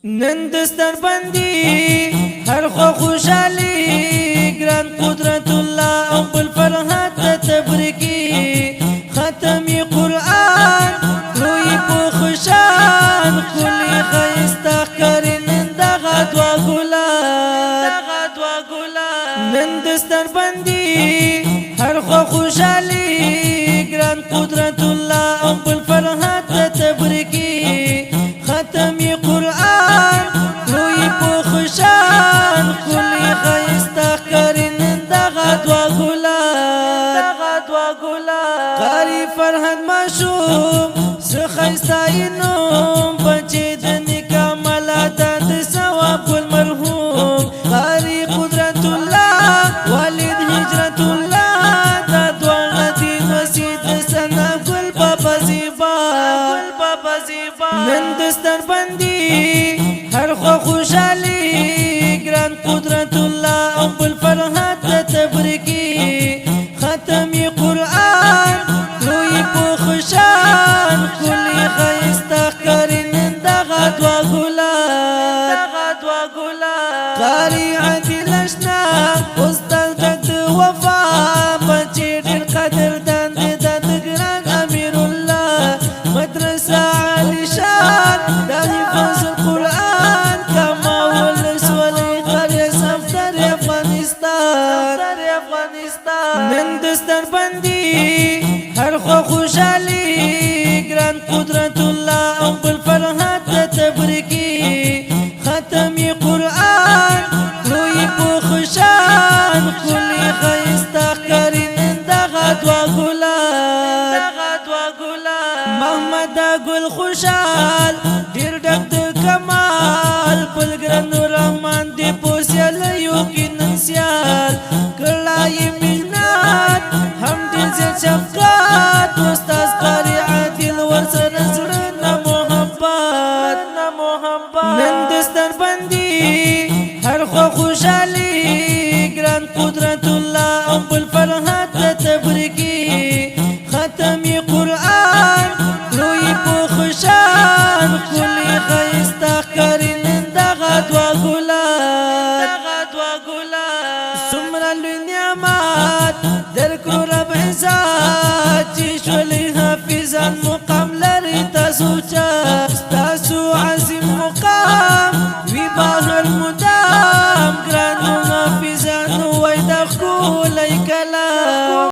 نن دستر بندی هر خو خوشحالی گران قدرت الله او بالفرحات تبرکی ختمی قرآن روی پو خوشان کلی خیستا کرن دغا دوا گلان نن دستر بندی هر خو خوشحالی گران قدرت الله او بالفرحات تبرکی ختمی قرآن روی پو خوشان کلی خیستا کرن دغا دوا گلان قاری فرحت ماشوم سخیستا اینوم بچه دنی کاملاتا د ثواب المرحوم قاری قدرت الله والد هجرت الله دا دوان دین وسید سنا گل بابا زیبا نن دستر بندی هر خو خوشحالی گران قدرت الله او بالفرحات تبرکی ختمی قرآن روی پو خوشان کلی خیستا کرن دغا دوا گلان قاری عدل اشنا استاد جد وفا بچی دل قدر دان داد گران امیر الله مدرسه علی شان دا حفظ القرآن کما ولس ولی قریه سفتر افغانستان نن دستر بندی هر خو خوشحالی گران قدرت الله او بالفرحات تبرکی ختمی قرآن روی پو خوشان کلی خیستا کرن دغا دوا گلان محمد گل خوشحال دیر ډک د کمال پل ګران رحمان دی پوسیال یو کینن سیال کړای مینات هم دې زیات شفقات استاد قاری عادل ورسره زړه نه محبت نن دستر بندي هر خو خوشحال